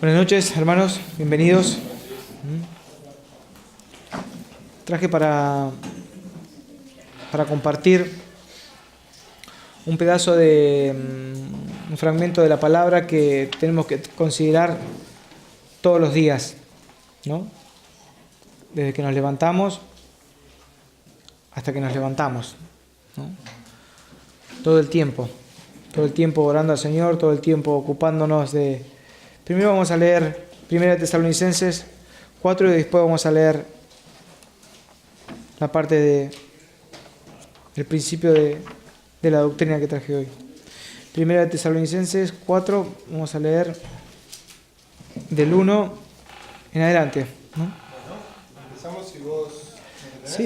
Buenas noches, hermanos, bienvenidos. Traje para compartir un pedazo de un fragmento de la palabra que tenemos que considerar todos los días, ¿no? Desde que nos levantamos hasta que nos levantamos, ¿no? Todo el tiempo orando al Señor, todo el tiempo ocupándonos de... Primero vamos a leer 1 Tesalonicenses 4 y después vamos a leer la parte del principio de la doctrina que traje hoy. 1 Tesalonicenses 4, vamos a leer del 1 en adelante, ¿no? Bueno, empezamos si vos...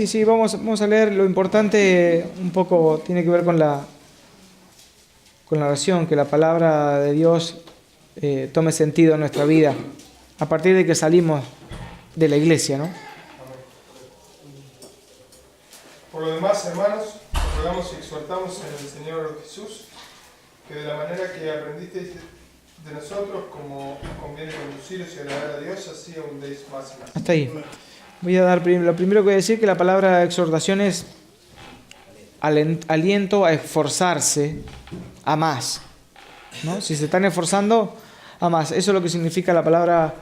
Sí, vamos a leer. Lo importante un poco tiene que ver con la oración, que la palabra de Dios tome sentido en nuestra vida a partir de que salimos de la iglesia, ¿no? Por lo demás, hermanos, os rogamos y exhortamos en el Señor Jesús, que de la manera que aprendisteis de nosotros, como conviene conduciros y agradar a Dios, así abundéis más y más. Hasta ahí. Voy a dar lo primero que voy a decir, que la palabra exhortación es aliento a esforzarse a más, ¿no? Si se están esforzando a más, eso es lo que significa la palabra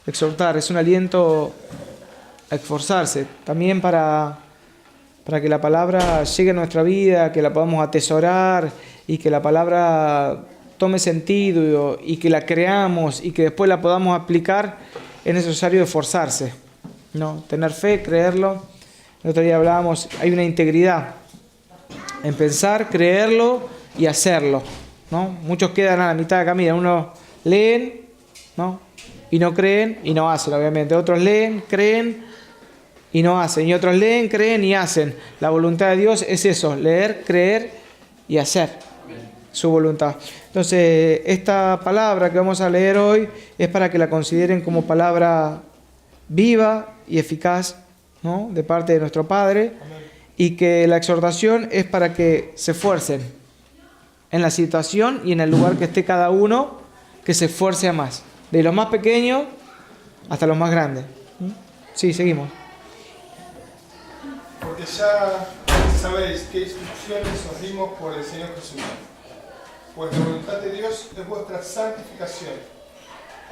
exhortar, es un aliento a esforzarse, también para que la palabra llegue a nuestra vida, que la podamos atesorar y que la palabra tome sentido y que la creamos y que después la podamos aplicar. Es necesario esforzarse, ¿no? Tener fe, creerlo. El otro día hablábamos, hay una integridad en pensar, creerlo y hacerlo, ¿no? Muchos quedan a la mitad de camino. Unos leen, ¿no? Y no creen y no hacen, obviamente. Otros leen, creen y no hacen. Y otros leen, creen y hacen. La voluntad de Dios es eso, leer, creer y hacer su voluntad. Entonces, esta palabra que vamos a leer hoy es para que la consideren como palabra viva y eficaz, ¿no? De parte de nuestro Padre. Y que la exhortación es para que se esfuercen en la situación y en el lugar que esté cada uno, que se esfuerce a más. De los más pequeños hasta los más grandes. Sí, seguimos. Porque ya sabéis qué instrucciones os dimos por el Señor Jesús. Pues la voluntad de Dios es vuestra santificación,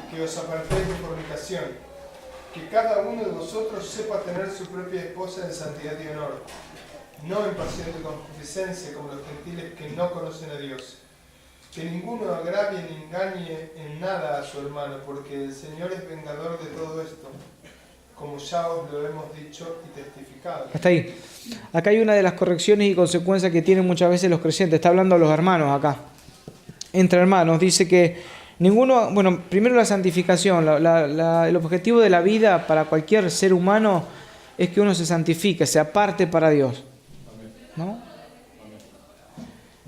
que os apartéis de fornicación, que cada uno de vosotros sepa tener su propia esposa en santidad y honor, no en pasión de concupiscencia como los gentiles que no conocen a Dios. Que ninguno agravie ni engañe en nada a su hermano, porque el Señor es vengador de todo esto, como ya os lo hemos dicho y testificado. Hasta ahí. Acá hay una de las correcciones y consecuencias que tienen muchas veces los creyentes. Está hablando a los hermanos acá. Entre hermanos. Dice que ninguno... Bueno, primero la santificación. El objetivo de la vida para cualquier ser humano es que uno se santifique, se aparte para Dios, ¿no?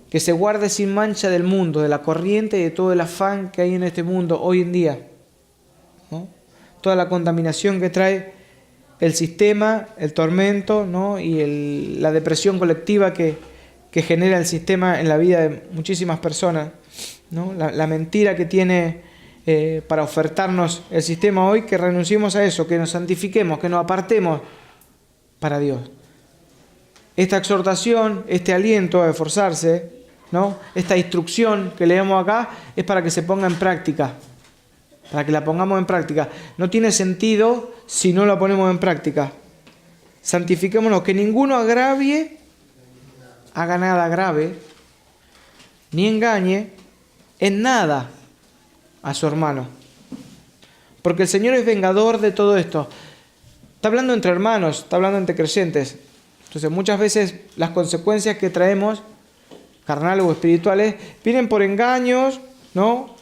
Que se guarde sin mancha del mundo, de la corriente y de todo el afán que hay en este mundo hoy en día, ¿no? Toda la contaminación que trae el sistema, el tormento, ¿no? Y la depresión colectiva que genera el sistema en la vida de muchísimas personas, ¿no? La mentira que tiene para ofertarnos el sistema hoy, que renunciemos a eso, que nos santifiquemos, que nos apartemos para Dios. Esta exhortación, este aliento a esforzarse, ¿no? Esta instrucción que leemos acá es para que se ponga en práctica, para que la pongamos en práctica. No tiene sentido si no la ponemos en práctica. Santifiquémonos, que ninguno agravie, haga nada grave, ni engañe en nada a su hermano. Porque el Señor es vengador de todo esto. Está hablando entre hermanos, está hablando entre creyentes. Entonces muchas veces las consecuencias que traemos, carnales o espirituales, vienen por engaños, ¿no?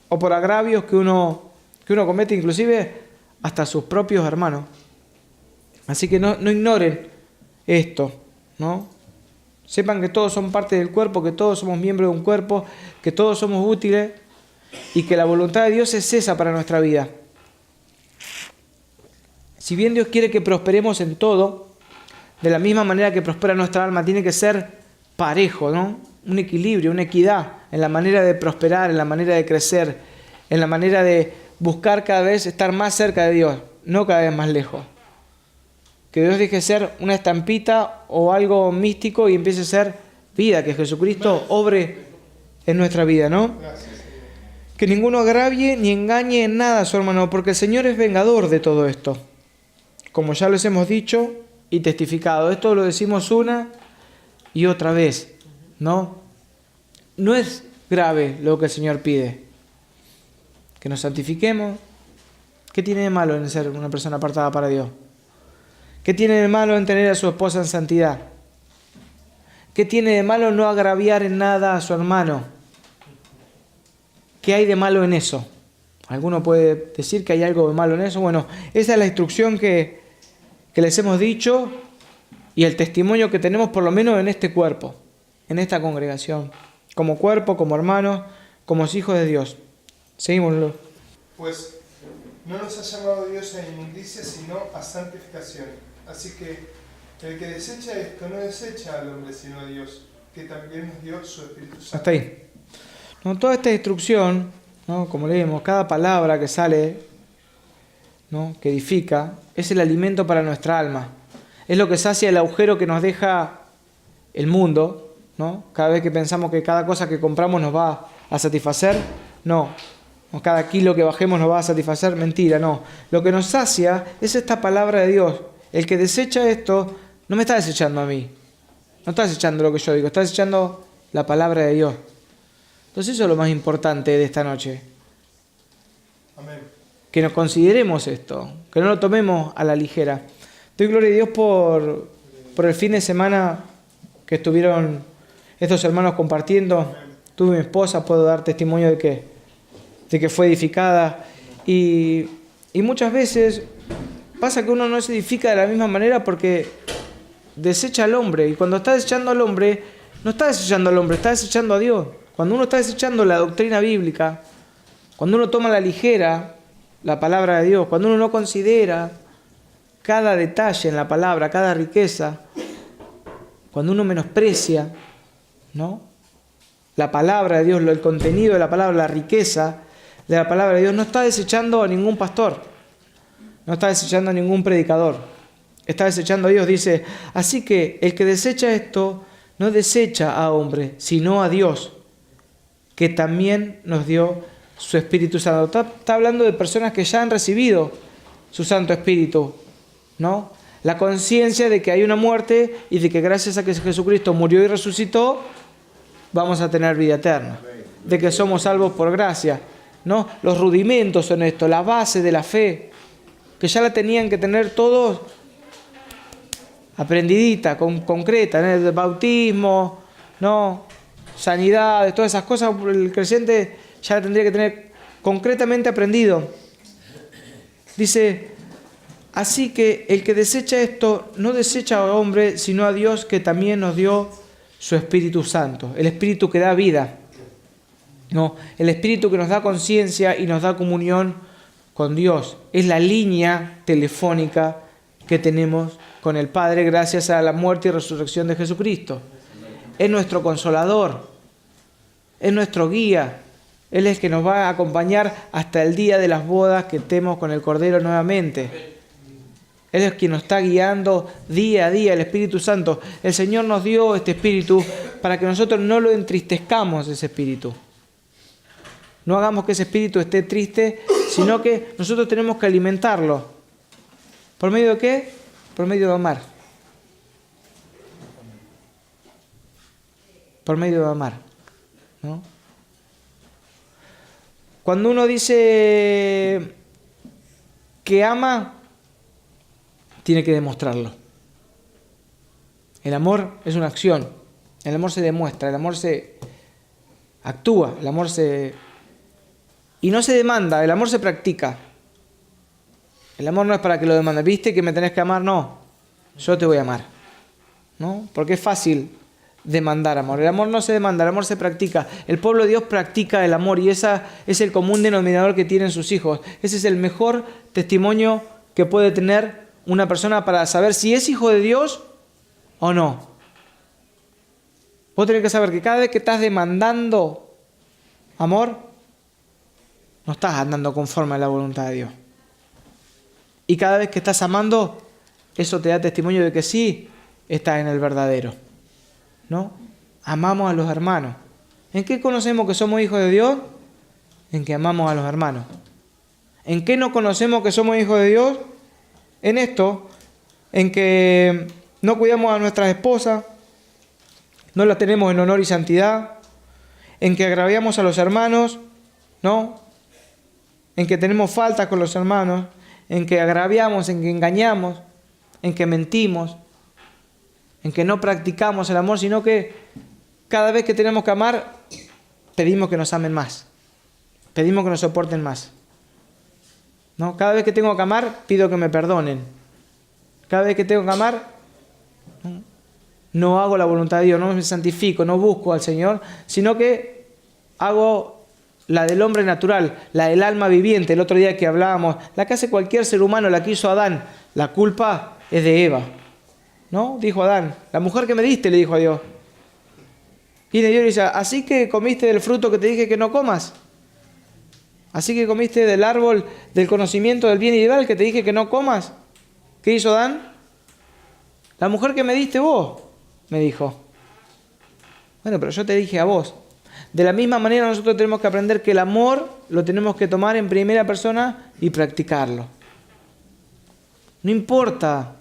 O por agravios que uno comete, inclusive hasta sus propios hermanos. Así que no ignoren esto, ¿no? Sepan que todos son parte del cuerpo, que todos somos miembros de un cuerpo, que todos somos útiles y que la voluntad de Dios es esa para nuestra vida. Si bien Dios quiere que prosperemos en todo, de la misma manera que prospera nuestra alma, tiene que ser parejo, ¿no? Un equilibrio, una equidad en la manera de prosperar, en la manera de crecer, en la manera de buscar cada vez estar más cerca de Dios, no cada vez más lejos. Que Dios deje de ser una estampita o algo místico y empiece a ser vida, que Jesucristo obre en nuestra vida, ¿no? Que ninguno agravie ni engañe en nada a su hermano, porque el Señor es vengador de todo esto. Como ya les hemos dicho y testificado, esto lo decimos una y otra vez, ¿no? No es grave lo que el Señor pide. Que nos santifiquemos. ¿Qué tiene de malo en ser una persona apartada para Dios? ¿Qué tiene de malo en tener a su esposa en santidad? ¿Qué tiene de malo no agraviar en nada a su hermano? ¿Qué hay de malo en eso? ¿Alguno puede decir que hay algo de malo en eso? Bueno, esa es la instrucción que les hemos dicho y el testimonio que tenemos por lo menos en este cuerpo, en esta congregación. Como cuerpo, como hermanos, como hijos de Dios. Seguimoslo. Pues no nos ha llamado Dios a inmundicia, sino a santificación. Así que el que desecha esto no desecha al hombre, sino a Dios, que también nos dio su Espíritu Santo. Hasta ahí. No, toda esta instrucción, ¿no? Como leemos, cada palabra que sale, ¿no? Que edifica, es el alimento para nuestra alma. Es lo que sacia el agujero que nos deja el mundo, ¿no? Cada vez que pensamos que cada cosa que compramos nos va a satisfacer, no. O cada kilo que bajemos nos va a satisfacer, mentira, no. Lo que nos sacia es esta palabra de Dios. El que desecha esto, no me está desechando a mí. No está desechando lo que yo digo, está desechando la palabra de Dios. Entonces eso es lo más importante de esta noche. Amén. Que nos consideremos esto, que no lo tomemos a la ligera. Doy gloria a Dios por el fin de semana que estuvieron estos hermanos compartiendo. Tuve mi esposa, puedo dar testimonio de que fue edificada. Y muchas veces pasa que uno no se edifica de la misma manera porque desecha al hombre. Y cuando está desechando al hombre, no está desechando al hombre, está desechando a Dios. Cuando uno está desechando la doctrina bíblica, cuando uno toma a la ligera la palabra de Dios, cuando uno no considera cada detalle en la palabra, cada riqueza, cuando uno menosprecia, ¿no? La palabra de Dios, el contenido de la palabra, la riqueza de la palabra de Dios, no está desechando a ningún pastor, no está desechando a ningún predicador, está desechando a Dios. Dice, así que el que desecha esto, no desecha a hombre, sino a Dios, que también nos dio su Espíritu Santo. Está hablando de personas que ya han recibido su Santo Espíritu, ¿no? La conciencia de que hay una muerte y de que gracias a que Jesucristo murió y resucitó, vamos a tener vida eterna. De que somos salvos por gracia, ¿no? Los rudimentos son esto, la base de la fe, que ya la tenían que tener todos aprendidita, concreta, ¿no? El bautismo, ¿no? Sanidades, todas esas cosas, el creyente ya la tendría que tener concretamente aprendido. Dice, así que el que desecha esto, no desecha al hombre, sino a Dios, que también nos dio su Espíritu Santo, el Espíritu que da vida, ¿no? El Espíritu que nos da conciencia y nos da comunión con Dios. Es la línea telefónica que tenemos con el Padre gracias a la muerte y resurrección de Jesucristo. Es nuestro consolador, es nuestro guía. Él es el que nos va a acompañar hasta el día de las bodas que estemos con el Cordero nuevamente. Él es quien nos está guiando día a día, el Espíritu Santo. El Señor nos dio este Espíritu para que nosotros no lo entristezcamos, ese Espíritu. No hagamos que ese Espíritu esté triste, sino que nosotros tenemos que alimentarlo. ¿Por medio de qué? Por medio de amar. Por medio de amar, ¿no? Cuando uno dice que ama, tiene que demostrarlo. El amor es una acción. El amor se demuestra, el amor se actúa, el amor se... Y no se demanda, el amor se practica. El amor no es para que lo demandes. ¿Viste que me tenés que amar? No, yo te voy a amar, ¿no? Porque es fácil demandar amor. El amor no se demanda, el amor se practica. El pueblo de Dios practica el amor y ese es el común denominador que tienen sus hijos. Ese es el mejor testimonio que puede tener una persona para saber si es hijo de Dios o no. Vos tenés que saber que cada vez que estás demandando amor, no estás andando conforme a la voluntad de Dios. Y cada vez que estás amando, eso te da testimonio de que sí estás en el verdadero, ¿no? Amamos a los hermanos. ¿En qué conocemos que somos hijos de Dios? En que amamos a los hermanos. ¿En qué no conocemos que somos hijos de Dios? En esto, en que no cuidamos a nuestras esposas, no las tenemos en honor y santidad, en que agraviamos a los hermanos, ¿no? En que tenemos faltas con los hermanos, en que agraviamos, en que engañamos, en que mentimos, en que no practicamos el amor, sino que cada vez que tenemos que amar, pedimos que nos amen más, pedimos que nos soporten más, ¿no? Cada vez que tengo que amar, pido que me perdonen. Cada vez que tengo que amar, no hago la voluntad de Dios, no me santifico, no busco al Señor, sino que hago la del hombre natural, la del alma viviente. El otro día que hablábamos, la que hace cualquier ser humano, la que hizo Adán. La culpa es de Eva, ¿no? Dijo Adán, la mujer que me diste, le dijo a Dios. Viene Dios y dice, así que comiste del fruto que te dije que no comas. Así que comiste del árbol del conocimiento del bien y del mal que te dije que no comas. ¿Qué hizo Adán? La mujer que me diste vos, me dijo. Bueno, pero yo te dije a vos. De la misma manera nosotros tenemos que aprender que el amor lo tenemos que tomar en primera persona y practicarlo. No importa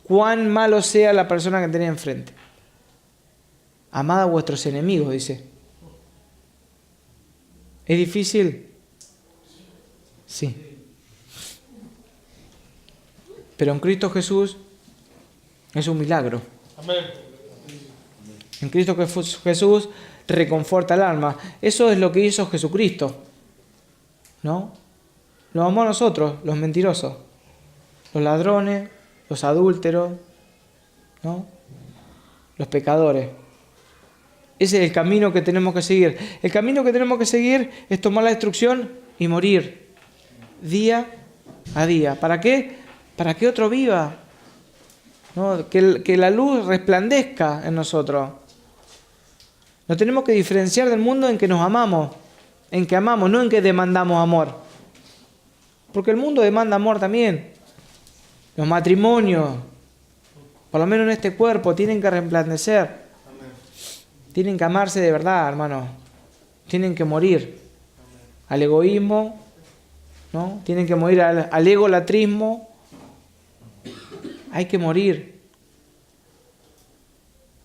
cuán malo sea la persona que tenés enfrente. Amad a vuestros enemigos, dice. ¿Es difícil? Sí. Pero en Cristo Jesús es un milagro. Amén. En Cristo Jesús reconforta el alma. Eso es lo que hizo Jesucristo, ¿no? Lo amó a nosotros, los mentirosos, los ladrones, los adúlteros, ¿no? Los pecadores. Ese es el camino que tenemos que seguir. El camino que tenemos que seguir es tomar la instrucción y morir día a día. ¿Para qué? Para que otro viva, ¿no? Que la luz resplandezca en nosotros. Nos tenemos que diferenciar del mundo en que nos amamos, en que amamos, no en que demandamos amor. Porque el mundo demanda amor también. Los matrimonios, por lo menos en este cuerpo, tienen que resplandecer. Tienen que amarse de verdad, hermano. Tienen que morir al egoísmo, ¿no? Tienen que morir al egolatrismo. Hay que morir.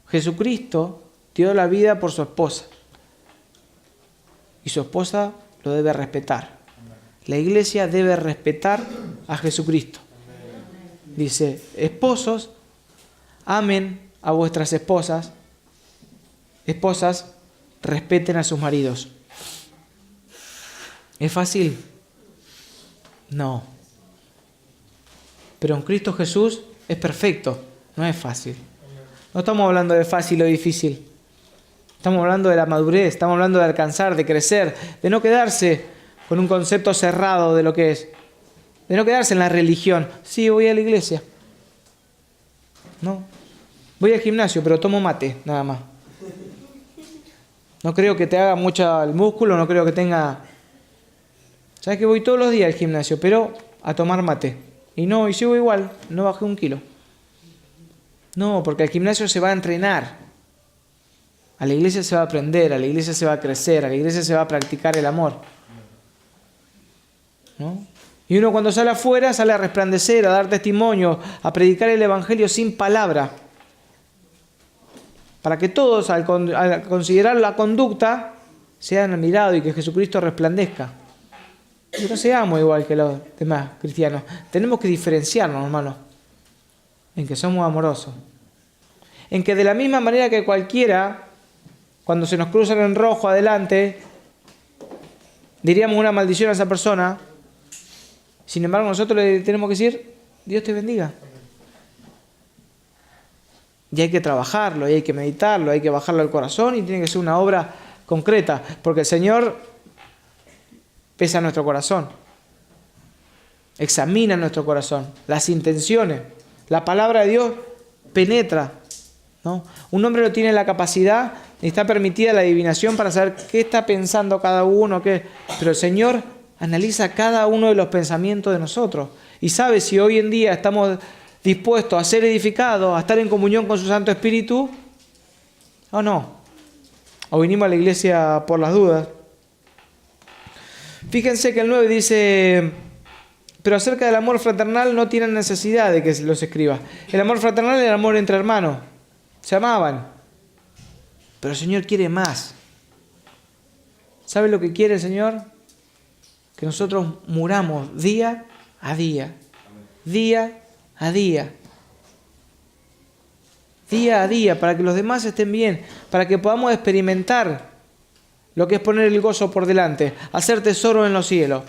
Jesucristo dio la vida por su esposa. Y su esposa lo debe respetar. La iglesia debe respetar a Jesucristo. Dice, esposos, amen a vuestras esposas. Esposas, respeten a sus maridos. ¿Es fácil? No. Pero en Cristo Jesús es perfecto, no es fácil. No estamos hablando de fácil o difícil. Estamos hablando de la madurez, estamos hablando de alcanzar, de crecer, de no quedarse con un concepto cerrado de lo que es. De no quedarse en la religión. Sí, voy a la iglesia. No. Voy al gimnasio, pero tomo mate, nada más. No creo que te haga mucho el músculo, no creo que tenga... ¿Sabes que voy todos los días al gimnasio, pero a tomar mate? Y sigo igual, no bajé 1 kilo. No, porque al gimnasio se va a entrenar. A la iglesia se va a aprender, a la iglesia se va a crecer, a la iglesia se va a practicar el amor. ¿No? Y uno cuando sale afuera sale a resplandecer, a dar testimonio, a predicar el evangelio sin palabra. Para que todos al considerar la conducta sean admirados y que Jesucristo resplandezca. Y no seamos igual que los demás cristianos. Tenemos que diferenciarnos, hermanos, en que somos amorosos. En que de la misma manera que cualquiera, cuando se nos cruzan en rojo adelante, diríamos una maldición a esa persona. Sin embargo, nosotros le tenemos que decir, Dios te bendiga. Y hay que trabajarlo, y hay que meditarlo, hay que bajarlo al corazón y tiene que ser una obra concreta, porque el Señor pesa nuestro corazón, examina nuestro corazón, las intenciones. La palabra de Dios penetra, ¿no? Un hombre no tiene la capacidad ni está permitida la adivinación para saber qué está pensando cada uno, qué. Pero el Señor analiza cada uno de los pensamientos de nosotros y sabe si hoy en día estamos dispuestos a ser edificados, a estar en comunión con su Santo Espíritu o no. O vinimos a la iglesia por las dudas. Fíjense que el 9 dice: pero acerca del amor fraternal no tienen necesidad de que los escriba. El amor fraternal es el amor entre hermanos. Se amaban. Pero el Señor quiere más. ¿Sabe lo que quiere el Señor? Que nosotros muramos día a día. Día a día. Día a día, para que los demás estén bien, para que podamos experimentar lo que es poner el gozo por delante, hacer tesoro en los cielos,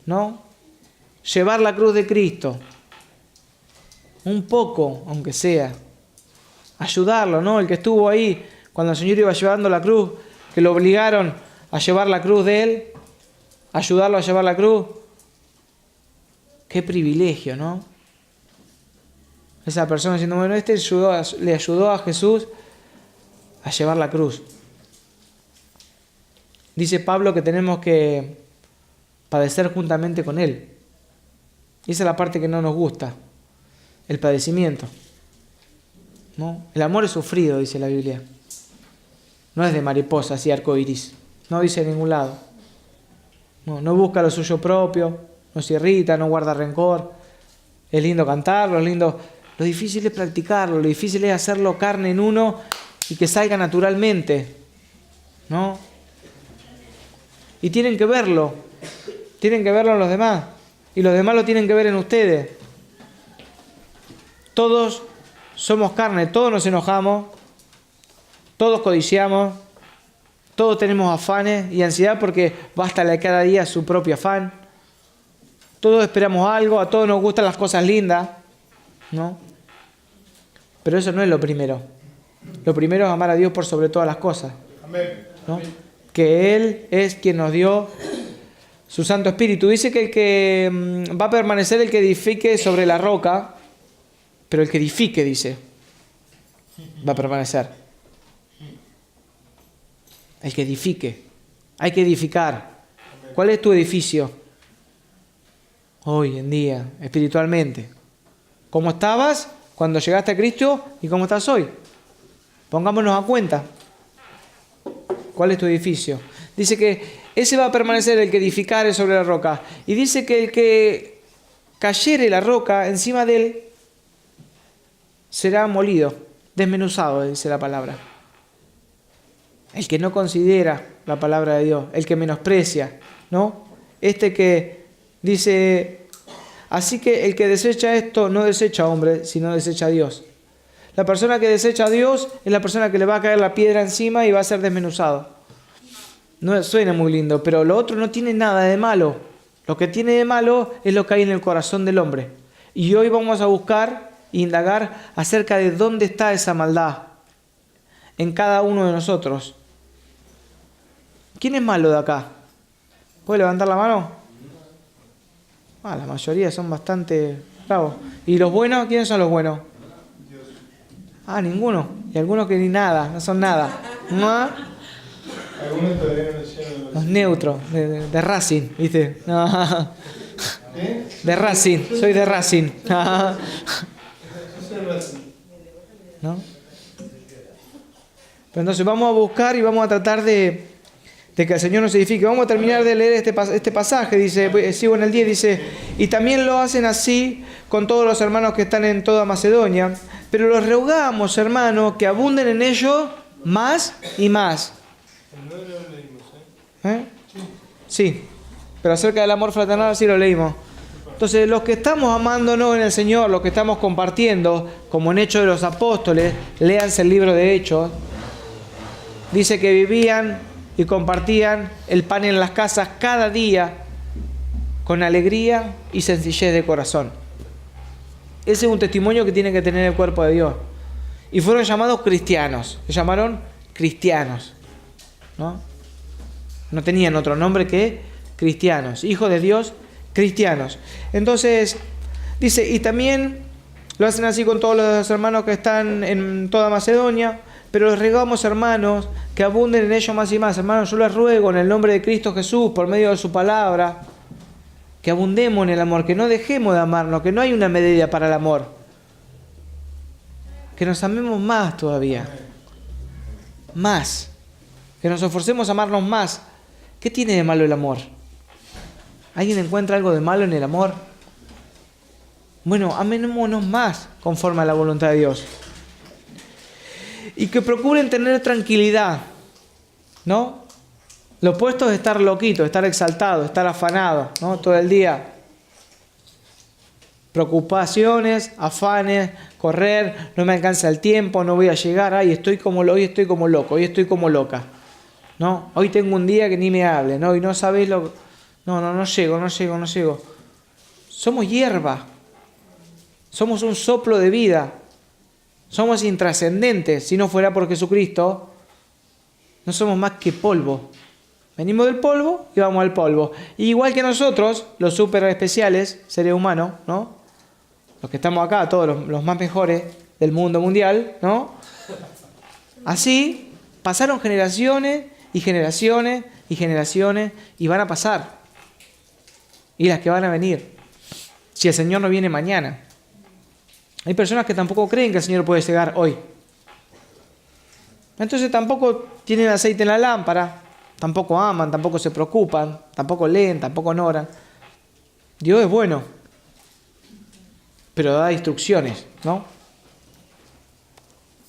¿no? Llevar la cruz de Cristo, un poco, aunque sea, ayudarlo, ¿no? El que estuvo ahí cuando el Señor iba llevando la cruz, que lo obligaron a llevar la cruz de Él, ayudarlo a llevar la cruz, qué privilegio, ¿no? Esa persona diciendo, bueno, le ayudó a Jesús a llevar la cruz. Dice Pablo que tenemos que padecer juntamente con Él. Y esa es la parte que no nos gusta, el padecimiento, ¿no? El amor es sufrido, dice la Biblia. No es de mariposas y arcoiris, no dice en ningún lado. No busca lo suyo propio, no se irrita, no guarda rencor. Es lindo cantarlo, es lindo. Lo difícil es practicarlo, lo difícil es hacerlo carne en uno y que salga naturalmente, ¿no? Y tienen que verlo en los demás. Y los demás lo tienen que ver en ustedes. Todos somos carne, todos nos enojamos, todos codiciamos, todos tenemos afanes y ansiedad porque bástale cada día su propio afán. Todos esperamos algo, a todos nos gustan las cosas lindas, ¿no? Pero eso no es lo primero. Lo primero es amar a Dios por sobre todas las cosas, ¿no? Que Él es quien nos dio su Santo Espíritu. Dice que el que va a permanecer el que edifique sobre la roca, pero el que edifique, dice, va a permanecer. El que edifique. Hay que edificar. ¿Cuál es tu edificio hoy en día, espiritualmente? ¿Cómo estabas cuando llegaste a Cristo y cómo estás hoy? Pongámonos a cuenta. ¿Cuál es tu edificio? Dice que ese va a permanecer el que edificare sobre la roca. Y dice que el que cayere la roca encima de él será molido, desmenuzado, dice la palabra. El que no considera la palabra de Dios, el que menosprecia, ¿no? Este que dice, así que el que desecha esto no desecha a hombre, sino desecha a Dios. La persona que desecha a Dios es la persona que le va a caer la piedra encima y va a ser desmenuzado. No suena muy lindo, pero lo otro no tiene nada de malo. Lo que tiene de malo es lo que hay en el corazón del hombre. Y hoy vamos a buscar e indagar acerca de dónde está esa maldad en cada uno de nosotros. ¿Quién es malo de acá? ¿Puede levantar la mano? La mayoría son bastante bravos. ¿Y los buenos? ¿Quiénes son los buenos? Ninguno. Y algunos que ni nada, no son nada. ¿No? Algunos todavía no hicieron los neutros, de Racing, ¿viste? De Racing, soy de Racing. ¿No? Pero entonces vamos a buscar y vamos a tratar de que el Señor nos edifique. Vamos a terminar de leer este pasaje, dice, sigo en el 10, dice, y también lo hacen así con todos los hermanos que están en toda Macedonia, pero los rogamos, hermanos, que abunden en ello más y más. El 9 lo leímos, ¿eh? Sí, pero acerca del amor fraternal sí lo leímos. Entonces, los que estamos amándonos en el Señor, los que estamos compartiendo, como en Hechos de los Apóstoles, léanse el libro de Hechos, dice que vivían y compartían el pan en las casas cada día con alegría y sencillez de corazón. Ese es un testimonio que tiene que tener el cuerpo de Dios. Y fueron llamados cristianos, se llamaron cristianos, ¿no? No tenían otro nombre que cristianos, hijos de Dios, cristianos. Entonces, dice, y también lo hacen así con todos los hermanos que están en toda Macedonia, Pero les rogamos, hermanos, que abunden en ello más y más. Hermanos, yo les ruego en el nombre de Cristo Jesús, por medio de su palabra, que abundemos en el amor, que no dejemos de amarnos, que no hay una medida para el amor. Que nos amemos más todavía. Más. Que nos esforcemos a amarnos más. ¿Qué tiene de malo el amor? ¿Alguien encuentra algo de malo en el amor? Bueno, amémonos más conforme a la voluntad de Dios. Y que procuren tener tranquilidad, ¿no? Lo opuesto es estar loquito, estar exaltado, estar afanado, ¿no? Todo el día. Preocupaciones, afanes, correr, no me alcanza el tiempo, no voy a llegar, hoy estoy como loco, hoy estoy como loca, ¿no? Hoy tengo un día que ni me hable, ¿no? Y no sabéis lo... No llego. Somos hierba. Somos un soplo de vida. Somos intrascendentes. Si no fuera por Jesucristo, no somos más que polvo. Venimos del polvo y vamos al polvo. Y igual que nosotros, los súper especiales, seres humanos, ¿no? Los que estamos acá, todos los más mejores del mundo mundial, ¿no? Así pasaron generaciones y generaciones y generaciones y van a pasar. Y las que van a venir. Si el Señor no viene mañana. Hay personas que tampoco creen que el Señor puede llegar hoy. Entonces tampoco tienen aceite en la lámpara, tampoco aman, tampoco se preocupan, tampoco leen, tampoco oran. Dios es bueno, pero da instrucciones, ¿no?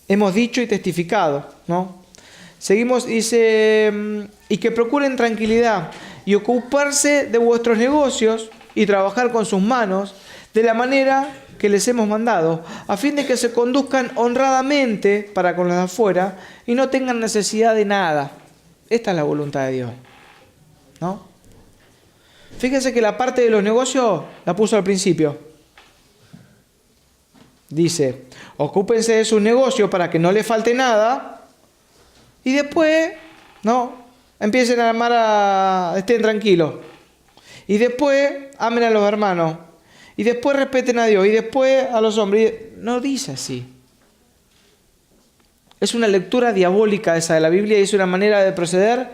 Hemos dicho y testificado, ¿no? Seguimos, dice, y que procuren tranquilidad y ocuparse de vuestros negocios y trabajar con sus manos de la manera que les hemos mandado, a fin de que se conduzcan honradamente para con los de afuera y no tengan necesidad de nada. Esta es la voluntad de Dios, ¿no? Fíjense que la parte de los negocios la puso al principio. Dice, ocúpense de sus negocios para que no les falte nada y después, ¿no? Empiecen a amar estén tranquilos. Y después amen a los hermanos. Y después respeten a Dios. Y después a los hombres. No dice así. Es una lectura diabólica esa de la Biblia y es una manera de proceder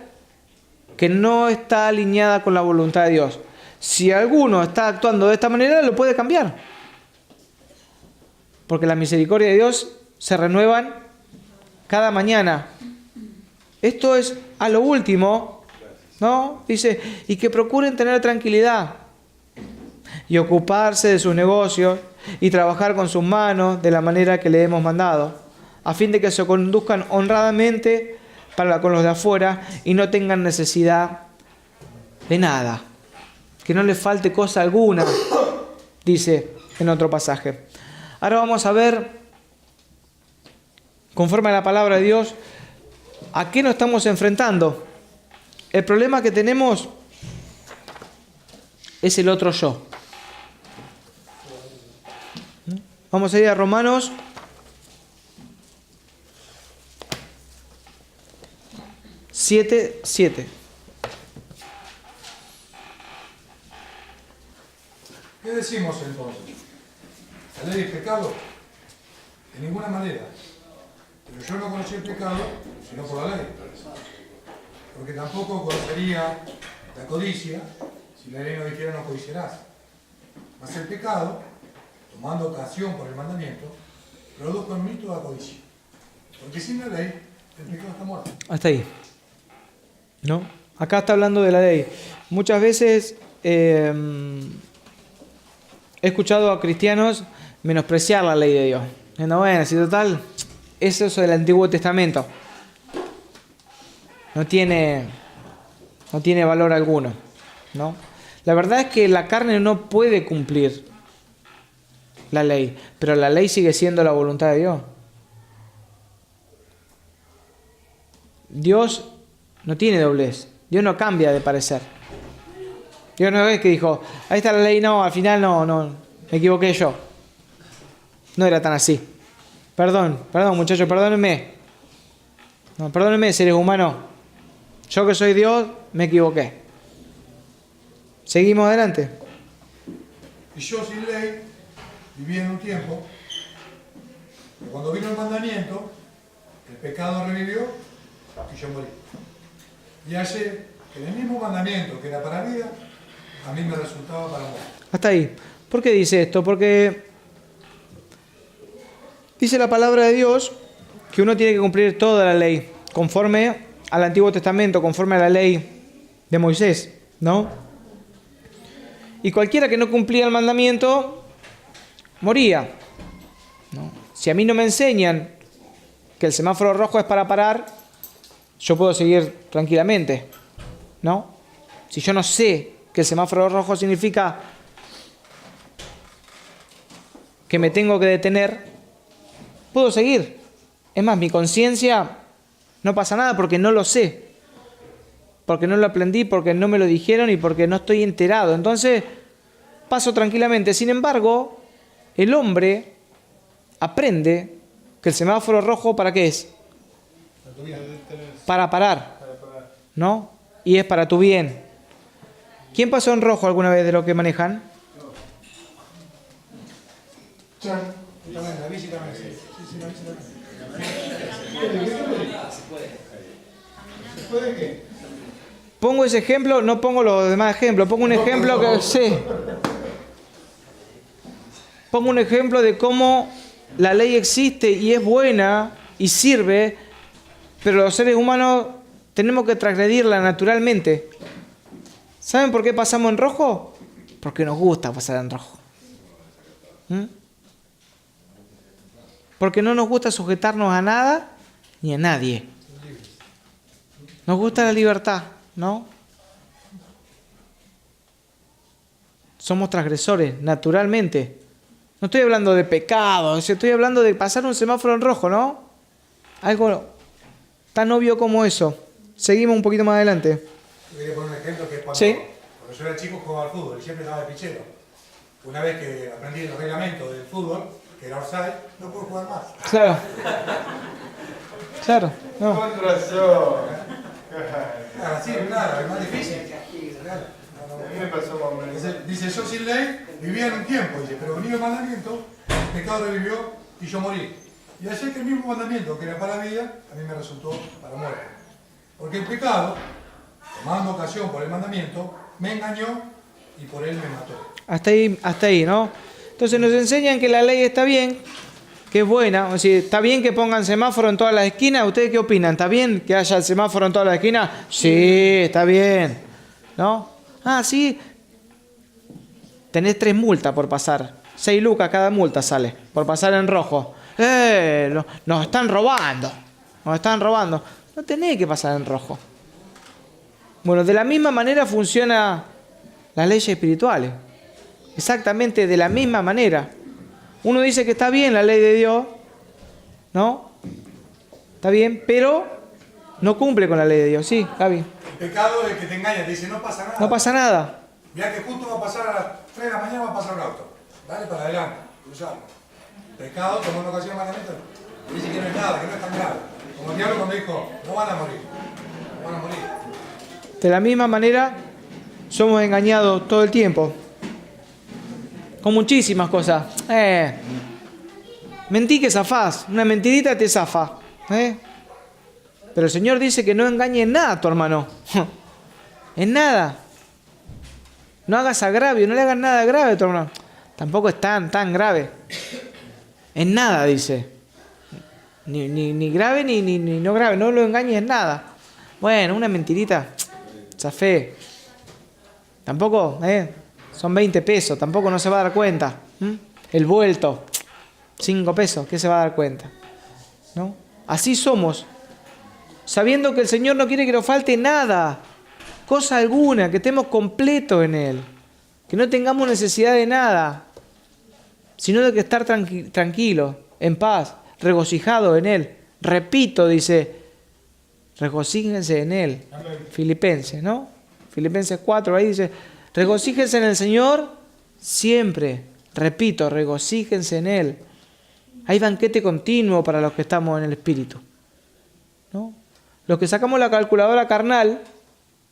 que no está alineada con la voluntad de Dios. Si alguno está actuando de esta manera, lo puede cambiar. Porque la misericordia de Dios se renuevan cada mañana. Esto es a lo último, ¿no? Dice, y que procuren tener tranquilidad y ocuparse de sus negocios y trabajar con sus manos de la manera que le hemos mandado, a fin de que se conduzcan honradamente para con los de afuera y no tengan necesidad de nada, que no les falte cosa alguna, dice en otro pasaje. Ahora vamos a ver, conforme a la palabra de Dios, ¿a qué nos estamos enfrentando? El problema que tenemos es el otro yo. Vamos a ir a Romanos 7:7. ¿Qué decimos entonces? ¿La ley es pecado? De ninguna manera. Pero yo no conocí el pecado, sino por la ley. Porque tampoco conocería la codicia si la ley no dijera no codiciarás. Mas el pecado, tomando ocasión por el mandamiento, produjo en mí toda codicia. Porque sin la ley, el pecado está muerto. Hasta ahí. ¿No? Acá está hablando de la ley. Muchas veces he escuchado a cristianos menospreciar la ley de Dios. Diciendo, bueno, si total, es eso del Antiguo Testamento. No tiene valor alguno, ¿no? La verdad es que la carne no puede cumplir la ley, pero la ley sigue siendo la voluntad de Dios. Dios no tiene doblez. Dios no cambia de parecer. Dios no es que dijo, ahí está la ley, no, al final no, me equivoqué yo. No era tan así. Perdón muchachos, perdónenme. No, perdónenme, seres humanos. Yo que soy Dios, me equivoqué. Seguimos adelante. Y yo sin ley vivía en un tiempo que cuando vino el mandamiento el pecado revivió y yo morí. Y hallé que en el mismo mandamiento que era para vida, a mí me resultaba para muerte. Hasta ahí. ¿Por qué dice esto? Porque dice la palabra de Dios que uno tiene que cumplir toda la ley, conforme al Antiguo Testamento, conforme a la ley de Moisés, ¿no? Y cualquiera que no cumplía el mandamiento, moría, ¿no? Si a mí no me enseñan que el semáforo rojo es para parar, yo puedo seguir tranquilamente, ¿no? Si yo no sé que el semáforo rojo significa que me tengo que detener, puedo seguir. Es más, mi conciencia no pasa nada porque no lo sé, porque no lo aprendí, porque no me lo dijeron y porque no estoy enterado. Entonces, paso tranquilamente. Sin embargo, el hombre aprende que el semáforo rojo, ¿para qué es? Para parar, ¿no? Y es para tu bien. ¿Quién pasó en rojo alguna vez de lo que manejan? La bici también, sí. ¿Se puede qué? Pongo ese ejemplo, no pongo los demás ejemplos, pongo un ejemplo que sé. Pongo un ejemplo de cómo la ley existe y es buena y sirve, pero los seres humanos tenemos que transgredirla naturalmente. ¿Saben por qué pasamos en rojo? Porque nos gusta pasar en rojo. Porque no nos gusta sujetarnos a nada ni a nadie. Nos gusta la libertad, ¿no? Somos transgresores, naturalmente. No estoy hablando de pecado, estoy hablando de pasar un semáforo en rojo, ¿no? Algo tan obvio como eso. Seguimos un poquito más adelante. Yo quería poner un ejemplo que es cuando, Sí. cuando yo era chico jugaba al fútbol y siempre estaba de pichero. Una vez que aprendí el reglamento del fútbol, que era offside, no puedo jugar más. Claro. Claro. No. Con razón. Claro, sí, claro, es más difícil. Claro. A mí me pasó más o menos. Dice, yo sin ley vivía en un tiempo, dice, pero venido el mandamiento, el pecado revivió y yo morí. Y así que el mismo mandamiento que era para vida, a mí me resultó para muerte. Porque el pecado, tomando ocasión por el mandamiento, me engañó y por él me mató. Hasta ahí, ¿no? Entonces nos enseñan que la ley está bien, que es buena. O sea, ¿está bien que pongan semáforo en todas las esquinas? ¿Ustedes qué opinan? ¿Está bien que haya el semáforo en todas las esquinas? Sí, está bien. ¿No? Ah, sí. Tenés 3 multas por pasar. 6 lucas cada multa sale por pasar en rojo. Nos están robando. Nos están robando. No tenés que pasar en rojo. Bueno, de la misma manera funciona las leyes espirituales. Exactamente de la misma manera. Uno dice que está bien la ley de Dios, ¿no? Está bien, pero no cumple con la ley de Dios. Sí, Gaby. El pecado es el que te engaña, te dice, no pasa nada. No pasa nada. Mirá que justo va a pasar a las 3 de la mañana, va a pasar un auto. Dale para adelante, cruzalo. Pecado, tomando ocasión del mandamiento, dice que no es nada, que no es tan grave. Como el diablo cuando dijo, no van a morir. No van a morir. De la misma manera, somos engañados todo el tiempo. Con muchísimas cosas. Mentí que zafás. Una mentirita te zafa. Pero el Señor dice que no engañes en nada a tu hermano. En nada. No hagas agravio, no le hagas nada grave a tu hermano. Tampoco es tan grave. En nada, dice. Ni grave ni no grave. No lo engañes en nada. Bueno, una mentirita. Zafé. Tampoco, son 20 pesos. Tampoco no se va a dar cuenta. El vuelto. 5 pesos. ¿Qué se va a dar cuenta? ¿No? Así somos. Sabiendo que el Señor no quiere que nos falte nada. Cosa alguna. Que estemos completos en Él. Que no tengamos necesidad de nada. Sino de que estar tranquilos, en paz, regocijados en Él. Repito, dice, regocíjense en Él. Filipenses, ¿no? Filipenses 4, ahí dice, regocíjense en el Señor siempre. Repito, regocíjense en Él. Hay banquete continuo para los que estamos en el Espíritu, ¿no? Los que sacamos la calculadora carnal,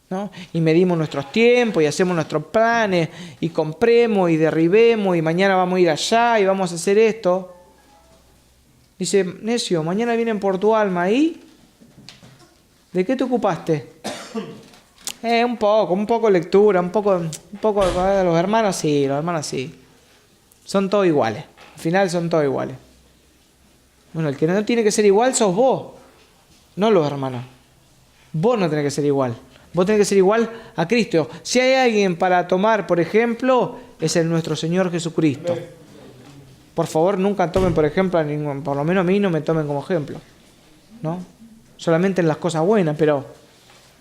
¿no? Y medimos nuestros tiempos y hacemos nuestros planes y compremos y derribemos y mañana vamos a ir allá y vamos a hacer esto. Dice, necio, mañana vienen por tu alma y ¿de qué te ocupaste? Un poco lectura, un poco los hermanos sí. Son todos iguales. Al final son todos iguales. Bueno, el que no tiene que ser igual sos vos, no los hermanos. Vos no tenés que ser igual. Vos tenés que ser igual a Cristo. Si hay alguien para tomar, por ejemplo, es el nuestro Señor Jesucristo. Por favor, nunca tomen, por ejemplo, por lo menos a mí no me tomen como ejemplo, ¿no? Solamente en las cosas buenas, pero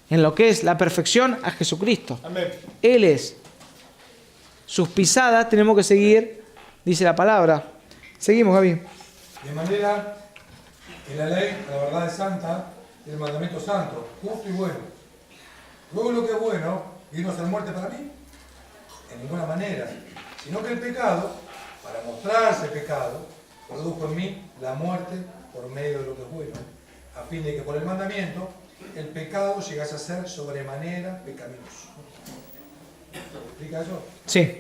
en lo que es la perfección a Jesucristo. Amén. Él es. Sus pisadas tenemos que seguir, dice la palabra. Seguimos, Gaby. De manera que la ley, la verdad es santa, y el mandamiento santo, justo y bueno. Luego lo que es bueno, ¿vino a ser muerte para mí? En ninguna manera. Sino que el pecado, para mostrarse pecado, produjo en mí la muerte por medio de lo que es bueno, a fin de que por el mandamiento el pecado llegase a ser sobremanera pecaminoso. ¿Explica eso? Sí.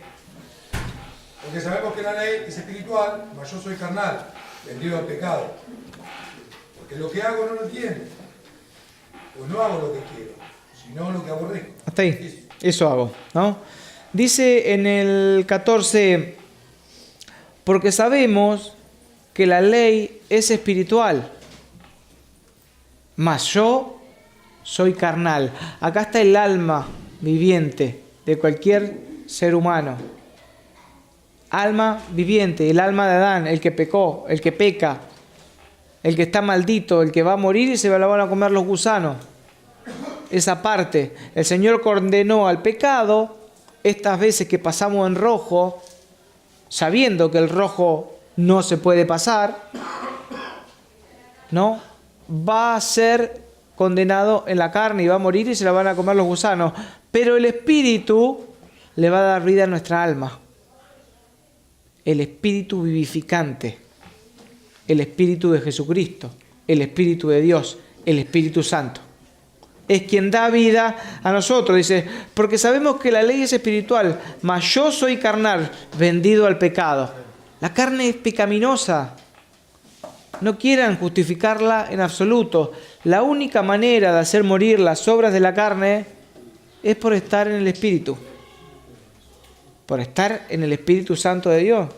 Porque sabemos que la ley es espiritual, mas yo soy carnal, vendido al pecado. Porque lo que hago no lo entiendo. Pues no hago lo que quiero, sino lo que aborrezco. Hasta ahí. Eso hago, ¿no? Dice en el 14, porque sabemos que la ley es espiritual, mas yo soy carnal. Acá está el alma viviente de cualquier ser humano. Alma viviente, el alma de Adán, el que pecó, el que peca, el que está maldito, el que va a morir y se la van a comer los gusanos. Esa parte, el Señor condenó al pecado. Estas veces que pasamos en rojo, sabiendo que el rojo no se puede pasar, ¿no? Va a ser condenado en la carne y va a morir y se la van a comer los gusanos. Pero el Espíritu le va a dar vida a nuestra alma. El Espíritu vivificante, el Espíritu de Jesucristo, el Espíritu de Dios, el Espíritu Santo. Es quien da vida a nosotros, dice, porque sabemos que la ley es espiritual, mas yo soy carnal, vendido al pecado. La carne es pecaminosa. No quieran justificarla en absoluto. La única manera de hacer morir las obras de la carne es por estar en el Espíritu. Por estar en el Espíritu Santo de Dios.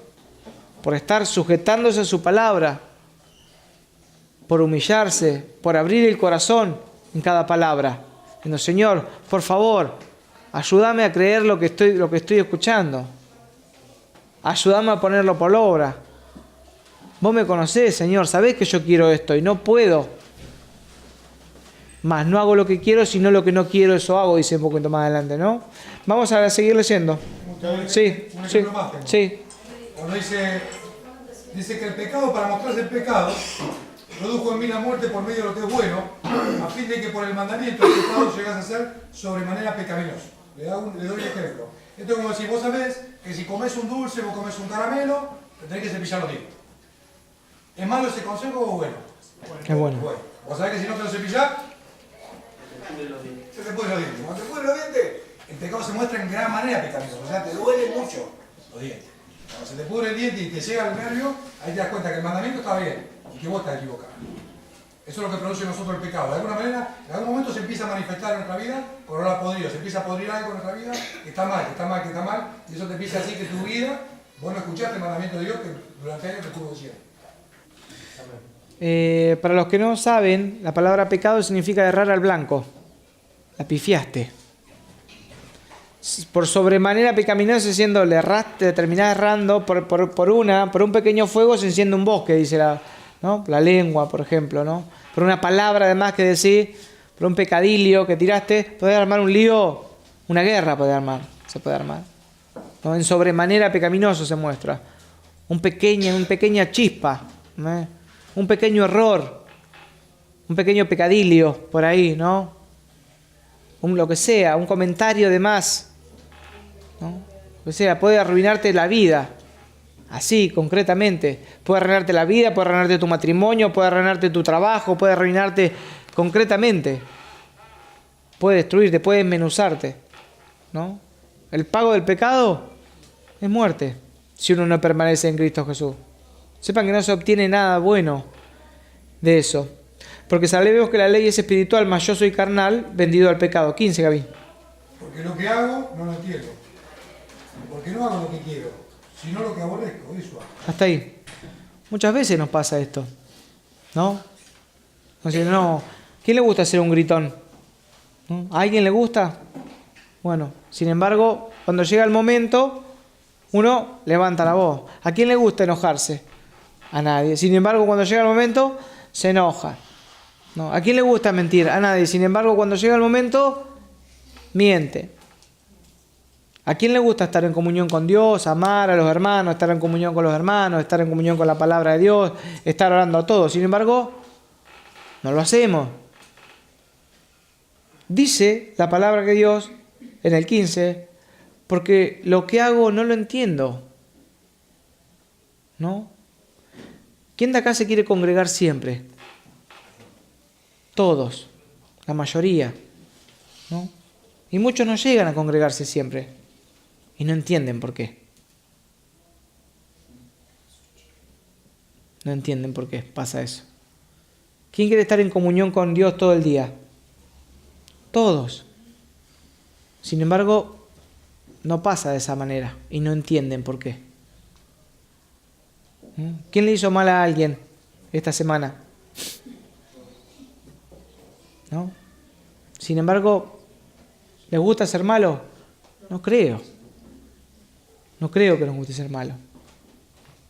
Por estar sujetándose a su palabra. Por humillarse, por abrir el corazón en cada palabra. Diciendo, Señor, por favor, ayúdame a creer lo que estoy escuchando. Ayúdame a ponerlo por obra. Vos me conocés, Señor, sabés que yo quiero esto y no puedo. Más no hago lo que quiero, sino lo que no quiero, eso hago, dice un poquito más adelante, ¿no? Vamos a seguir leyendo. Sí, Un sí, ejemplo más tengo. sí. Cuando dice que el pecado, para mostrarse el pecado, produjo en mí la muerte por medio de lo que es bueno, a fin de que por el mandamiento el pecado llegase a ser sobremanera pecaminoso. Le doy un ejemplo. Esto es como si vos sabés que si comés un dulce o comés un caramelo, te tenés que cepillar los dientes. ¿Es malo ese consejo o bueno? Es bueno. Bueno. Vos sabés que si no te lo cepillás, se te pudren los dientes. Cuando te pudren los dientes, el pecado se muestra en gran manera pecaminoso. O sea, te duele mucho los dientes. Cuando se te pudre el diente y te llega el nervio, ahí te das cuenta que el mandamiento está bien y que vos estás equivocado. Eso es lo que produce en nosotros el pecado. De alguna manera, en algún momento se empieza a manifestar en nuestra vida con olor a podrido. Se empieza a podrir algo en nuestra vida que está mal, que está mal, que está mal. Y eso te empieza a decir que tu vida, vos no escuchaste el mandamiento de Dios que durante años te estuvo diciendo. Para los que no saben, la palabra pecado significa errar al blanco. La pifiaste. Por sobremanera pecaminoso, diciendo, le erraste, terminás errando por un pequeño fuego se enciende un bosque, dice ¿no? La lengua, por ejemplo, ¿no? Por una palabra además que decís, por un pecadillo que tiraste, podés armar un lío, una guerra se puede armar. ¿No? En sobremanera pecaminoso se muestra. Una pequeña chispa, ¿no? Un pequeño error, un pequeño pecadillo por ahí, ¿no? Lo que sea, un comentario de más, ¿no? Lo que sea, puede arruinarte la vida. Así, concretamente. Puede arruinarte la vida, puede arruinarte tu matrimonio, puede arruinarte tu trabajo, puede arruinarte concretamente. Puede destruirte, puede desmenuzarte, ¿no? El pago del pecado es muerte, si uno no permanece en Cristo Jesús. Sepan que no se obtiene nada bueno de eso. Porque sabemos que la ley es espiritual, mas yo soy carnal, vendido al pecado. 15, Gaby. Porque lo que hago no lo entiendo. Porque no hago lo que quiero, sino lo que aborrezco. Eso hago. Hasta ahí. Muchas veces nos pasa esto, ¿no? O sea, no. ¿Quién le gusta ser un gritón? ¿No? ¿A alguien le gusta? Bueno, sin embargo, cuando llega el momento, uno levanta la voz. ¿A quién le gusta enojarse? A nadie. Sin embargo, cuando llega el momento, se enoja. ¿No? ¿A quién le gusta mentir? A nadie. Sin embargo, cuando llega el momento, miente. ¿A quién le gusta estar en comunión con Dios, amar a los hermanos, estar en comunión con los hermanos, estar en comunión con la palabra de Dios, estar orando a todos? Sin embargo, no lo hacemos. Dice la palabra de Dios en el 15, porque lo que hago no lo entiendo. ¿No? ¿Quién de acá se quiere congregar siempre? Todos, la mayoría, ¿no? Y muchos no llegan a congregarse siempre y no entienden por qué. No entienden por qué pasa eso. ¿Quién quiere estar en comunión con Dios todo el día? Todos. Sin embargo, no pasa de esa manera y no entienden por qué. ¿Quién le hizo mal a alguien esta semana? ¿No? Sin embargo, ¿les gusta ser malo? No creo. No creo que nos guste ser malo.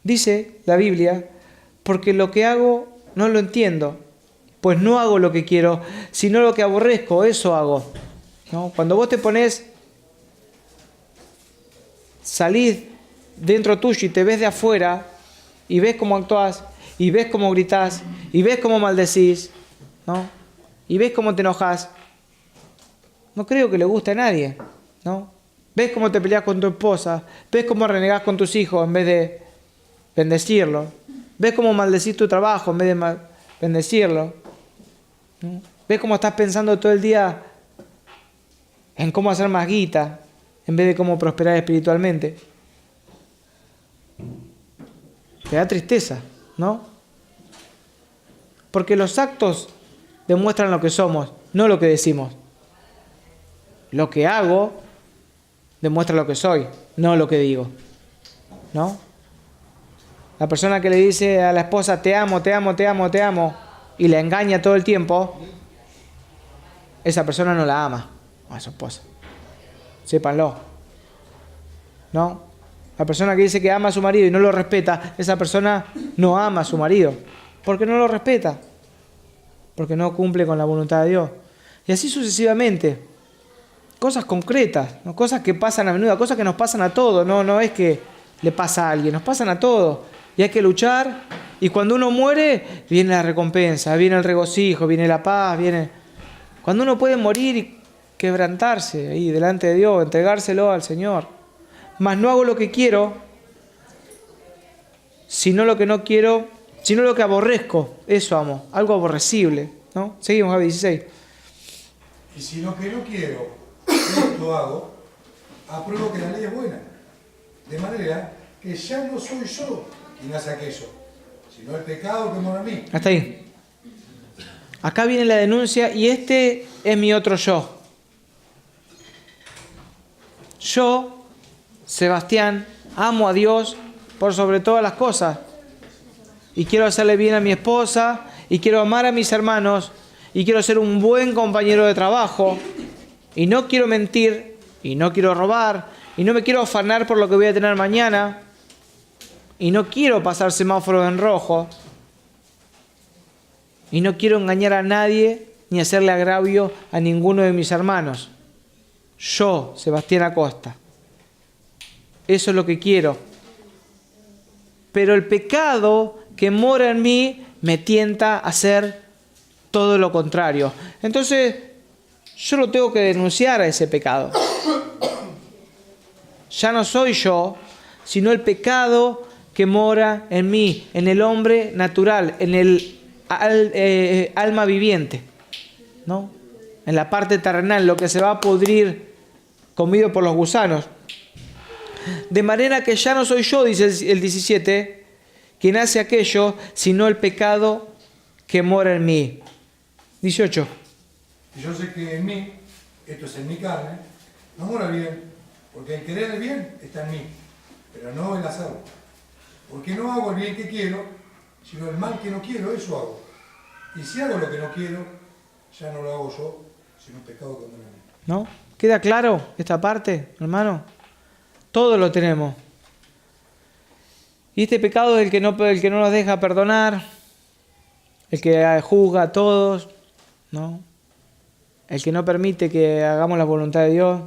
Dice la Biblia, porque lo que hago no lo entiendo, pues no hago lo que quiero, sino lo que aborrezco, eso hago. ¿No? Cuando vos te pones, salís dentro tuyo y te ves de afuera, y ves cómo actuás, y ves cómo gritás, y ves cómo maldecís, ¿no? Y ves cómo te enojas, no creo que le guste a nadie, ¿no? Ves cómo te peleas con tu esposa, ves cómo renegás con tus hijos en vez de bendecirlo, ves cómo maldecís tu trabajo en vez de bendecirlo, ¿no? Ves cómo estás pensando todo el día en cómo hacer más guita en vez de cómo prosperar espiritualmente. Te da tristeza, ¿no? Porque los actos demuestran lo que somos, no lo que decimos. Lo que hago demuestra lo que soy, no lo que digo, ¿no? La persona que le dice a la esposa te amo, te amo, te amo, te amo, y la engaña todo el tiempo, esa persona no la ama a su esposa. Sépanlo, ¿no? La persona que dice que ama a su marido y no lo respeta, esa persona no ama a su marido. Porque no lo respeta. Porque no cumple con la voluntad de Dios. Y así sucesivamente. Cosas concretas, ¿no? Cosas que pasan a menudo, cosas que nos pasan a todos. No es que le pasa a alguien, nos pasan a todos. Y hay que luchar. Y cuando uno muere, viene la recompensa, viene el regocijo, viene la paz, viene... Cuando uno puede morir y quebrantarse ahí delante de Dios, entregárselo al Señor. Mas no hago lo que quiero, sino lo que no quiero, sino lo que aborrezco. Eso amo, algo aborrecible, ¿no? Seguimos, Gaby, 16. Y si lo que no quiero, esto hago, apruebo que la ley es buena. De manera que ya no soy yo quien hace aquello, sino el pecado que mora en mí. Hasta ahí. Acá viene la denuncia y este es mi otro yo. Yo, Sebastián, amo a Dios por sobre todas las cosas y quiero hacerle bien a mi esposa y quiero amar a mis hermanos y quiero ser un buen compañero de trabajo y no quiero mentir y no quiero robar y no me quiero afanar por lo que voy a tener mañana y no quiero pasar semáforos en rojo y no quiero engañar a nadie ni hacerle agravio a ninguno de mis hermanos. Yo, Sebastián Acosta. Eso es lo que quiero. Pero el pecado que mora en mí me tienta a hacer todo lo contrario. Entonces, yo lo tengo que denunciar a ese pecado. Ya no soy yo, sino el pecado que mora en mí, en el hombre natural, en el alma viviente, ¿no? En la parte terrenal, lo que se va a pudrir comido por los gusanos. De manera que ya no soy yo, dice el 17, quien hace aquello, sino el pecado que mora en mí. 18. Y yo sé que en mí, esto es en mi carne, no mora el bien, porque el querer el bien está en mí, pero no el hacerlo. Porque no hago el bien que quiero, sino el mal que no quiero, eso hago. Y si hago lo que no quiero, ya no lo hago yo, sino un pecado que mora en mí. ¿No? ¿Queda claro esta parte, hermano? Todo lo tenemos. Y este pecado es el que no nos deja perdonar, el que juzga a todos, ¿no? El que no permite que hagamos la voluntad de Dios,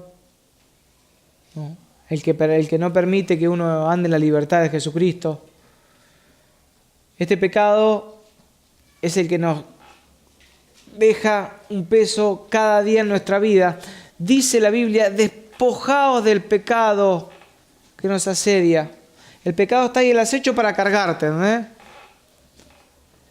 ¿no? El que no permite que uno ande en la libertad de Jesucristo. Este pecado es el que nos deja un peso cada día en nuestra vida. Dice la Biblia, despojaos del pecado que nos asedia. El pecado está ahí el acecho para cargarte, ¿no?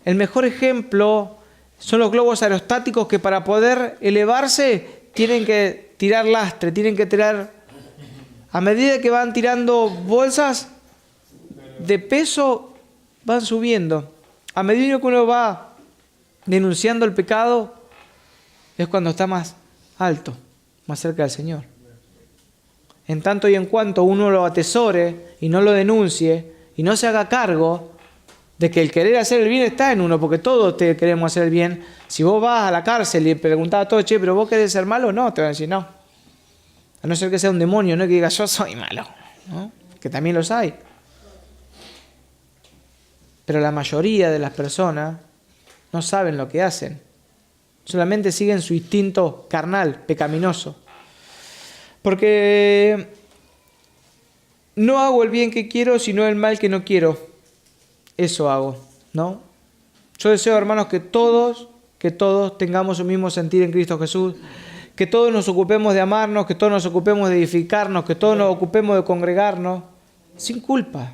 El mejor ejemplo son los globos aerostáticos que para poder elevarse tienen que tirar lastre, tienen que tirar... A medida que van tirando bolsas de peso, van subiendo. A medida que uno va denunciando el pecado, es cuando está más alto, más cerca del Señor. En tanto y en cuanto uno lo atesore y no lo denuncie y no se haga cargo de que el querer hacer el bien está en uno, porque todos queremos hacer el bien. Si vos vas a la cárcel y preguntás a todos, che, ¿pero vos querés ser malo? No, te van a decir no. A no ser que sea un demonio, no que diga yo soy malo, ¿no? Que también los hay. Pero la mayoría de las personas no saben lo que hacen. Solamente siguen su instinto carnal, pecaminoso. Porque no hago el bien que quiero, sino el mal que no quiero. Eso hago, ¿no? Yo deseo, hermanos, que todos tengamos un mismo sentir en Cristo Jesús, que todos nos ocupemos de amarnos, que todos nos ocupemos de edificarnos, que todos nos ocupemos de congregarnos, sin culpa.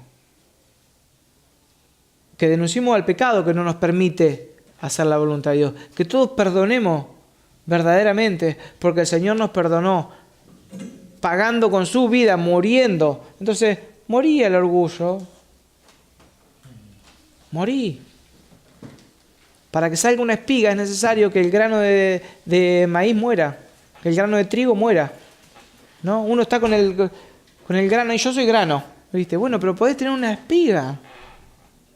Que denunciemos al pecado que no nos permite hacer la voluntad de Dios. Que todos perdonemos verdaderamente, porque el Señor nos perdonó, pagando con su vida, muriendo. Entonces, morí el orgullo. Morí. Para que salga una espiga es necesario que el grano de maíz muera, que el grano de trigo muera, ¿no? Uno está con el grano y yo soy grano, ¿viste? Bueno, pero podés tener una espiga.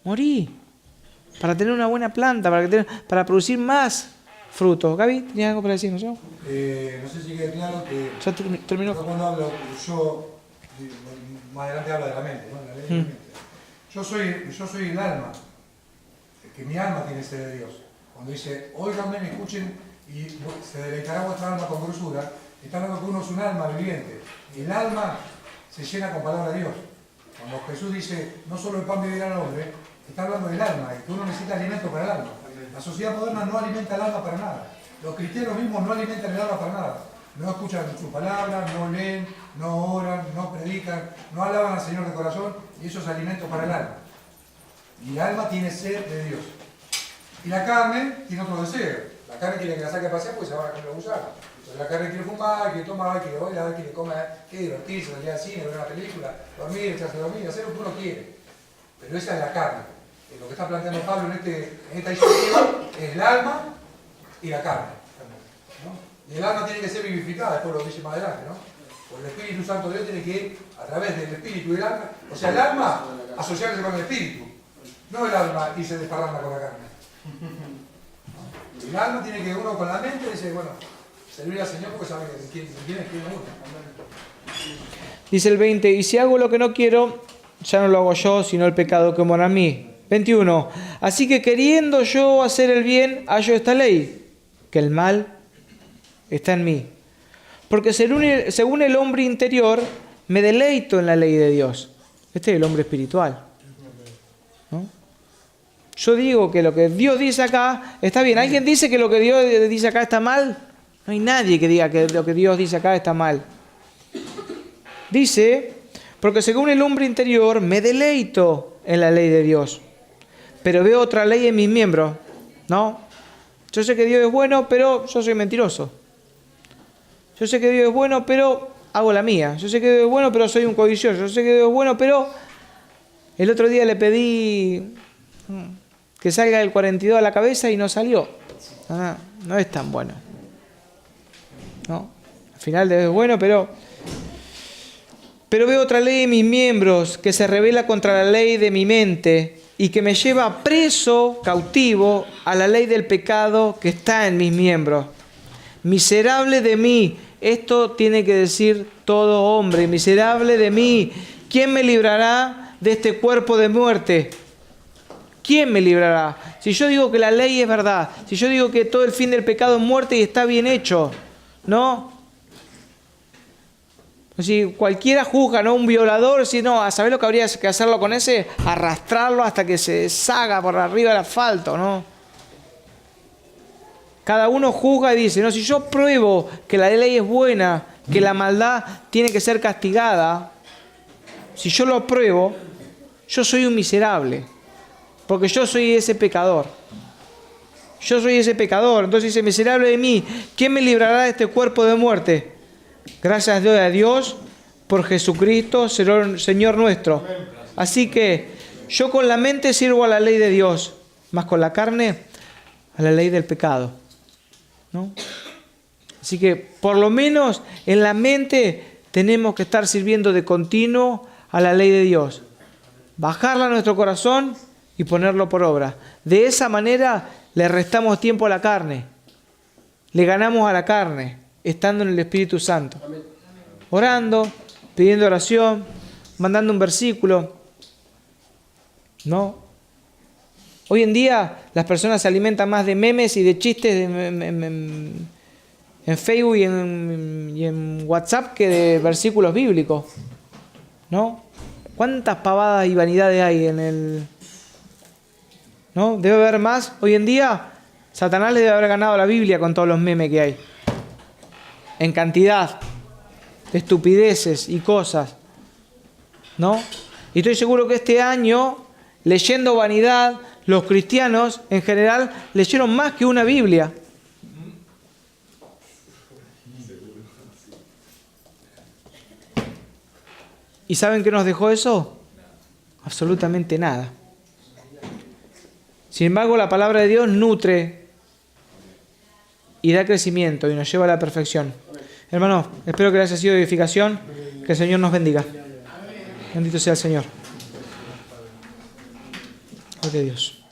Morí. Para tener una buena planta, para producir más frutos. Gaby, ¿tenías algo para decirnos? ¿No? No sé si queda claro que... Ya terminó. Yo cuando hablo, más adelante habla de la mente, ¿no? La ley de la mente. Yo soy el alma, que mi alma tiene sed de Dios. Cuando dice, óiganme, escuchen, y se deleitará vuestra alma con grosura, está hablando que uno es un alma viviente. Y el alma se llena con palabra de Dios. Cuando Jesús dice, no solo el pan vivirá al hombre, está hablando del alma, y que uno necesita alimento para el alma. La sociedad moderna no alimenta el alma para nada. Los cristianos mismos no alimentan el alma para nada. No escuchan su palabra, no leen, no oran, no predican, no alaban al Señor de corazón, y eso es alimento para el alma. Y el alma tiene sed de Dios. Y la carne tiene otro deseo. La carne quiere que la saque a pasear porque se van a querer usar. Entonces la carne quiere fumar, quiere tomar, quiere bailar, quiere comer, quiere divertirse, salir al cine, ver una película, dormir, echarse a dormir, hacer lo que uno quiere. Pero esa es la carne. Lo que está planteando Pablo en esta disyuntiva es el alma y la carne, ¿no? Y el alma tiene que ser vivificada, después lo dice más adelante, ¿no? Porque el Espíritu Santo de Dios tiene que ir a través del Espíritu y el alma. O sea, el alma asociarse con el Espíritu, no el alma irse desparranda con la carne. ¿No? El alma tiene que uno con la mente dice, bueno, servir al Señor porque sabe quién es uno. Dice el 20, y si hago lo que no quiero, ya no lo hago yo, sino el pecado que mora en mí. 21. Así que queriendo yo hacer el bien, hallo esta ley, que el mal está en mí. Porque según el hombre interior, me deleito en la ley de Dios. Este es el hombre espiritual, ¿no? Yo digo que lo que Dios dice acá está bien. ¿Alguien dice que lo que Dios dice acá está mal? No hay nadie que diga que lo que Dios dice acá está mal. Dice, porque según el hombre interior, me deleito en la ley de Dios. Pero veo otra ley en mis miembros, ¿no? Yo sé que Dios es bueno, pero yo soy mentiroso. Yo sé que Dios es bueno, pero hago la mía. Yo sé que Dios es bueno, pero soy un codicioso. Yo sé que Dios es bueno, pero El otro día le pedí que salga el 42 a la cabeza y no salió. No es tan bueno. No, al final es bueno, pero veo otra ley en mis miembros que se revela contra la ley de mi mente y que me lleva preso, cautivo, a la ley del pecado que está en mis miembros. Miserable de mí, esto tiene que decir todo hombre, miserable de mí, ¿quién me librará de este cuerpo de muerte? ¿Quién me librará? Si yo digo que la ley es verdad, si yo digo que todo el fin del pecado es muerte y está bien hecho, ¿no? Si cualquiera juzga, ¿no? Un violador, si no, ¿sabés lo que habría que hacerlo con ese? Arrastrarlo hasta que se deshaga por arriba del asfalto, ¿no? Cada uno juzga y dice, no, si yo pruebo que la ley es buena, que la maldad tiene que ser castigada, si yo lo pruebo, yo soy un miserable, porque yo soy ese pecador. Yo soy ese pecador. Entonces dice, miserable de mí, ¿quién me librará de este cuerpo de muerte? Gracias a Dios por Jesucristo, Señor nuestro. Así que yo con la mente sirvo a la ley de Dios, más con la carne a la ley del pecado, ¿no? Así que por lo menos en la mente tenemos que estar sirviendo de continuo a la ley de Dios. Bajarla a nuestro corazón y ponerlo por obra. De esa manera le restamos tiempo a la carne. Le ganamos a la carne, estando en el Espíritu Santo. Orando, pidiendo oración, mandando un versículo. ¿No? Hoy en día las personas se alimentan más de memes y de chistes en Facebook y en WhatsApp que de versículos bíblicos. ¿No? ¿Cuántas pavadas y vanidades hay en el...? ¿No? Debe haber más. Hoy en día Satanás le debe haber ganado la Biblia con todos los memes que hay. En cantidad de estupideces y cosas. ¿No? Y estoy seguro que este año, leyendo vanidad, los cristianos en general leyeron más que una Biblia. ¿Y saben qué nos dejó eso? Absolutamente nada. Sin embargo, la palabra de Dios nutre y da crecimiento y nos lleva a la perfección. Hermanos, espero que les haya sido de edificación. Que el Señor nos bendiga. Bendito sea el Señor. Gloria a Dios.